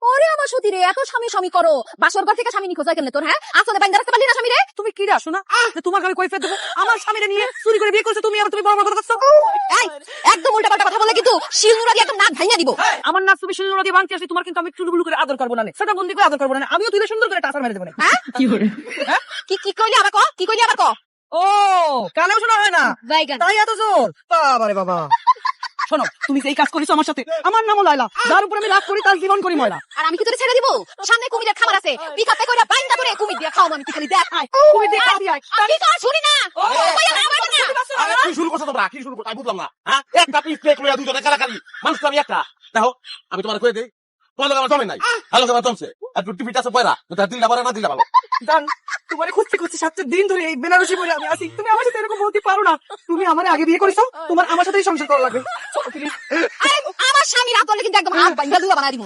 ওরে আমার সতী রে, এত স্বামী স্বামী করো, বাসর ঘর থেকে স্বামী নিখোঁজ হয়ে গেলে তোর, হ্যাঁ আসলে বাইন্দা রাখতে পারলি না স্বামী রে? তুমি কি রা শোনা যে তোমার ঘরে কৈফিয়ত দেবো? আমার স্বামীরে নিয়ে চুরি করে বিয়ে করছো তুমি, আর তুমি বড় বড় কথা করছো। এই একদম উল্টা পাল্টা কথা বলে কিন্তু শিলনুরা দিয়ে একদম নাক ভাঙিয়ে দিব। আমার নাচ তুমি শিলনোড়া দিয়ে ভাঙতে আসি, তোমার কিন্তু আমি চুলগুলো করে আদর করবো না, সেটা বন্দি করে আদর করবো না, আমিও তুই সুন্দর করে টাসার মেরে দেবো না। হ্যাঁ কি কি কইলি আবার ক, কি কইলি আবার ক? ও কানেও শোনা হয় না, বাইগান তাই এত জোর? বাবারে বাবা, শোনো তুমি যে এই কাজ করেছো আমার সাথে, আমার নামও লাইলা, যার উপর আমি রাগ করি তার জীবন করি ময়লা। আর আমি কি তোরে ছেড়ে দিব? সামনে কুমিরের খামার আছে, পিকআপে কইরা বাইন্দা করে কুমির দিয়ে খাওয়াবো আমি, তুই খালি দেখ। তুমি দিয়ে খাবি আয়। আমি তো আর শুনি না, কইয়া না বাইরে না। আরে কি শুরু করছো তোমরা? কি শুরু করছো আমি বুঝলাম না। হ্যাঁ, একটা পিস কেক লইয়া দুজনে কারাকারি, মানুষ তো আমি একটা। দেখো আমি তোমার কয়ে দেই, তোমার লোক আমার জমে নাই, হ্যালো আমার জমছে, আর টিভিটা আছে পয়রা, তার দিলটা বড় না দিলটা ভালো। জান তোমার খুঁজতে খুঁজতে 7 দিন ধরে এই বেনারসি পরে আমি আছি, তুমি আমার সাথে এরকম বলতে পারো না। তুমি আমার আগে বিয়ে করেছো, তোমার আমার সাথেই সংসার করা লাগবে। চলো, please। আরে আমার স্বামীর হাত ধরলে কিন্তু একদম হাত বাইন্দা দুলা বানাই দিব।